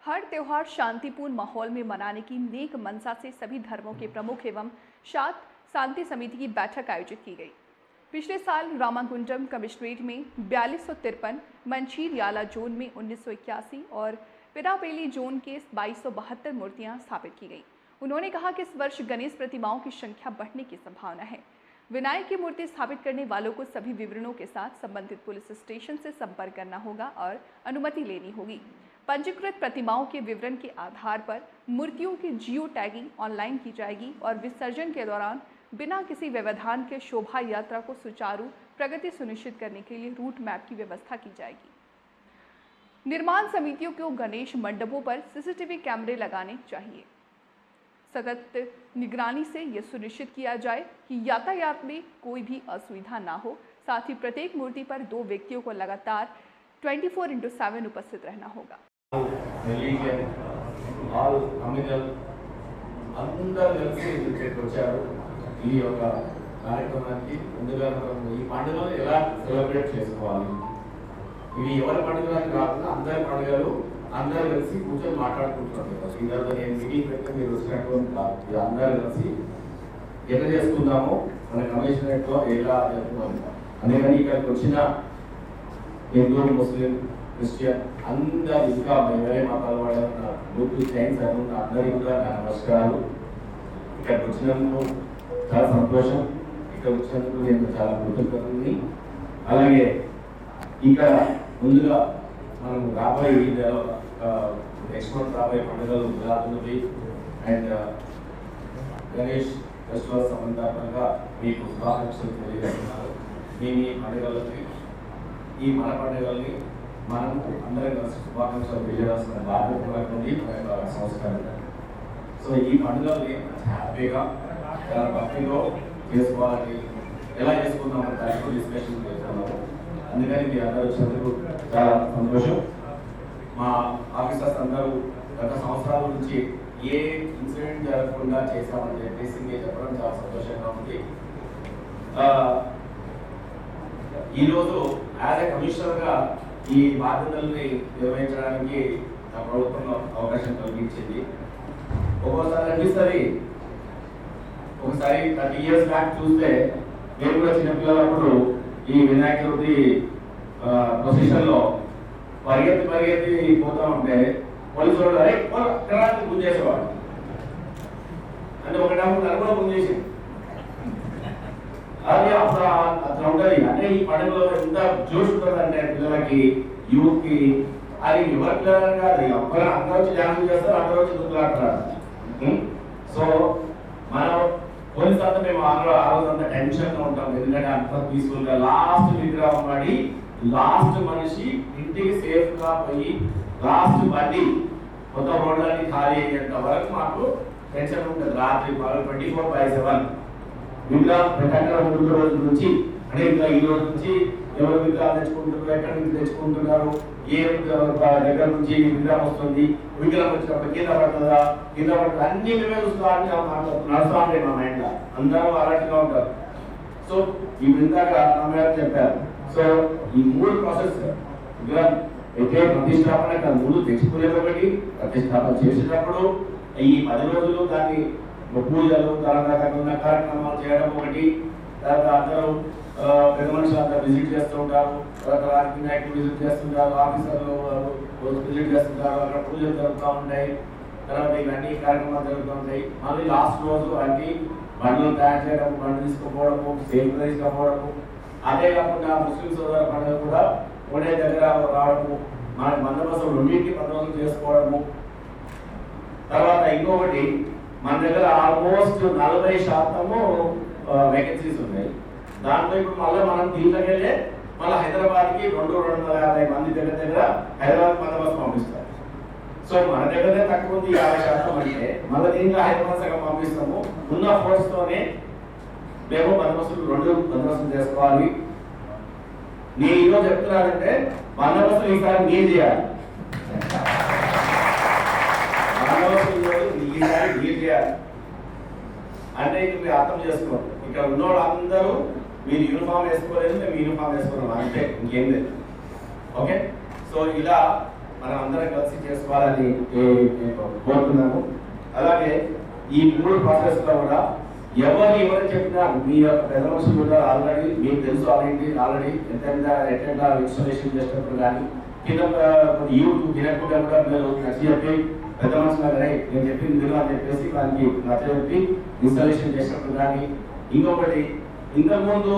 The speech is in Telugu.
हर त्योहार शांतिपूर्ण माहौल में मनाने की नेक मंशा से सभी धर्मों के प्रमुख एवं शांति समिति की बैठक आयोजित की गई। पिछले साल रामागुंडम कमिश्नरेट में 4253, मंचीर याला जोन में 1981 और पिरापेली जोन के 2272 मूर्तियां स्थापित की गई। उन्होंने कहा कि इस वर्ष गणेश प्रतिमाओं की संख्या बढ़ने की संभावना है। विनायक की मूर्ति स्थापित करने वालों को सभी विवरणों के साथ संबंधित पुलिस स्टेशन से संपर्क करना होगा और अनुमति लेनी होगी। पंजीकृत प्रतिमाओं के विवरण के आधार पर मूर्तियों की जियो टैगिंग ऑनलाइन की जाएगी और विसर्जन के दौरान बिना किसी व्यवधान के शोभा यात्रा को सुचारू प्रगति सुनिश्चित करने के लिए रूट मैप की व्यवस्था की जाएगी। निर्माण समितियों को गणेश मंडपों पर सीसीटीवी कैमरे लगाने चाहिए। सतत निगरानी से यह सुनिश्चित किया जाए कि यातायात में कोई भी असुविधा ना हो। साथ ही प्रत्येक मूर्ति पर 2 व्यक्तियों को लगातार 24/7 उपस्थित रहना होगा। ఈ యొక్క కార్యక్రమానికి ముందుగా మనం ఈ పండుగను ఎలా సెలబ్రేట్ చేసుకోవాలి, ఇవి ఎవరి పండుగలని కాకుండా అందరి పండుగలు అందరూ కలిసి కూర్చొని మాట్లాడుకుంటున్నారు కదా. ఈరోజు నేను మీటింగ్ పెడితే మీరు వచ్చినటువంటి కాదు, అందరూ కలిసి ఎలా చేసుకుందామో మన కమిషనరేట్లో ఎలా జరుపుకుందాం అందుకని ఇక్కడికి వచ్చిన హిందూ, ముస్లిం, క్రిస్టియన్ అందరూ ఇంకా వేరే మతాల వాళ్ళ గ్రూప్ చైన్స్ అని అందరికీ కూడా నా నమస్కారాలు. ఇక్కడికి వచ్చినందుకు చాలా సంతోషం. ఇక్కడ వచ్చినందుకు నేను చాలా కృతజ్ఞతని. అలాగే ఇక్కడ ముందుగా మనం రాబోయే నెక్స్ట్ మంత్ రాబోయే పండుగలు ఉగాది అండ్ గణేష్ ఫెస్టివల్ సందర్భంగా మీకు శుభాకాంక్షలు తెలియజేస్తున్నారు. మీ పండుగలకి ఈ మన పండుగల్ని మనం అందరం కలిసి శుభాకాంక్షలు తెలియజేస్తున్న బాధ్యత నుండి మన సంస్కారం. సో ఈ పండుగల్ని హ్యాపీగా చాలా భక్తిలో చేసుకోవాలని ఎలా చేసుకుందామని దానికి డిస్కషన్ చేస్తున్నాము. అందుకని మీ అందరూ వచ్చినందుకు చాలా సంతోషం. మా ఆఫీసర్స్ అందరూ గత సంవత్సరాల నుంచి ఏ ఇన్సిడెంట్ జరగకుండా చేశామని చెప్పేసి మీరు చెప్పడం చాలా సంతోషంగా ఉంది. ఈరోజు యాజ్ ఎ కమిషనర్గా ఈ బాధ్యతల్ని నిర్వహించడానికి నా ప్రభుత్వం అవకాశం కల్పించింది. ఒక్కోసారి అనిపిస్తుంది, ఒకసారి 30 years బ్యాక్ చూస్తే నేను కూడా చిన్నపిల్లలప్పుడు ఈ వినాయక చవితి ప్రొసెషన్లో పరిగెత్తి పోతా ఉంటే పోలీసు వాళ్ళు అరే గుంజ చేసేవాడు. అంటే ఒకటప్పుడు నన్ను కూడా గుంజ చేసింది. అది అప్పుడు అట్లా ఉంటుంది. అంటే ఈ పండుగలో ఎంత జోష్ ఉంటుందంటే పిల్లలకి, యూత్కి, అది ఎవరి పిల్లలని కాదు, ఎవరు అందరూ వచ్చి డ్యాన్స్ చేస్తారు, అందరూ వచ్చి దుక్కులాడతారు. సో మనం పోలీసు అంతా మేము ఆ రోజు అంతా టెన్షన్గా ఉంటాం. ఎందుకంటే అంత పీస్ఫుల్గా లాస్ట్ విగ్రహం పడి లాస్ట్ మనిషి ఇంటికి సేఫ్గా పోయి లాస్ట్ బండి కొత్త రోడ్లన్నీ ఖాళీ అయ్యేంత వరకు మాకు టెన్షన్ ఉంటుంది. రాత్రి 24/7 విగ్రహం పెట్టకుండా ముందు రోజు నుంచి, అంటే ఇంకా ఈ రోజు నుంచి ఎవరు విగ్రహాలు తెచ్చుకుంటున్నారు, ఎక్కడి నుంచి తెచ్చుకుంటున్నారు, ఏ దగ్గర నుంచి విగ్రహం వస్తుంది, విగ్రహం వచ్చినప్పుడు కింద పడుతుందా, కింద పడుతుంది, అన్ని మేమే చూసుకోవాలని నడుస్తూ ఉంటాయి మా మైండ్లో. అందరూ అలర్ట్గా ఉంటారు. సో ఇప్పుడు ఇందాక అమ్మగారు చెప్పారు. సో ఈ 3 ప్రాసెస్ విగ్రహం అయితే ప్రతిష్టాపన 3 తెచ్చుకునేది ఒకటి, ప్రతిష్టాపన చేసేటప్పుడు ఈ 10 రోజులు దాన్ని పూజలు తర్వాత ఉన్న కార్యక్రమాలు చేయడం ఒకటి, తర్వాత అందరూ పెద్ద మనుషులు అందరూ విజిట్ చేస్తూ ఉంటారు, తర్వాత రాజకీయ విజిట్ చేస్తుంటారు, ఆఫీసర్లు విజిట్ చేస్తుంటారు, అక్కడ పూజలు జరుగుతూ ఉంటాయి, తర్వాత ఇవన్నీ కార్యక్రమాలు జరుగుతూ ఉంటాయి. మళ్ళీ లాస్ట్ రోజు అన్ని బండ్లు తయారు చేయడం, బండ్లు తీసుకుపోవడము, సేఫ్ తీసుకుపోవడము. అదే కాకుండా ముస్లిం సోదర పండుగ కూడా ఒకటే దగ్గర రావడము, మన బందోబస్తు 2 బందోబస్తు చేసుకోవడము. తర్వాత ఇంకొకటి, మన దగ్గర ఆల్మోస్ట్ 40% వేకెన్సీస్ ఉన్నాయి. దాంట్లో ఇప్పుడు మళ్ళీ మనం దీంట్లోకి వెళ్ళే మళ్ళీ హైదరాబాద్కి 250 మంది దగ్గర హైదరాబాద్ బందోబస్తు పంపిస్తారు. సో మన దగ్గరే తక్కువ ఉంది 50% అంటే మళ్ళీ దీంట్లో హైదరాబాద్ సగం పంపిస్తాము. ఉన్న ఫోర్స్తోనే మేము బందోబస్తులు చేసుకోవాలి. నేను ఈరోజు చెప్తున్నానంటే బందోబస్తులు ఈసారి మీరు చేయాలి, బందోబస్తులు ఈసారి మీరు చేయాలి. అంటే ఇక మీరు అర్థం చేసుకోండి, ఇక్కడ ఉన్న వాళ్ళందరూ మీరు యూనిఫామ్ వేసుకోలేదు, మేము యూనిఫామ్ వేసుకున్నాం అంతే, ఇంకేం లేదు. ఓకే, సో ఇలా మనం అందరం కలిసి చేసుకోవాలని కోరుతున్నాము. అలాగే ఈ 3 ప్రాసెస్లో కూడా ఎవరు చెప్పినా మీ యొక్క పెద్ద మనుషులు కూడా ఆల్రెడీ మీకు తెలుసు ఆల్రెడీ ఎంత ఇన్స్టాలేషన్ చేసినప్పుడు కానీ కింద యూట్యూబ్ వినకుండా కూడా మీరు నచ్చి చెప్పి పెద్ద మనుషులు కానీ నేను చెప్పింది మీరు అని చెప్పేసి దానికి నచ్చ చెప్పి ఇన్స్టాలేషన్ చేసినప్పుడు కానీ ఇంకొకటి ఇంతకుముందు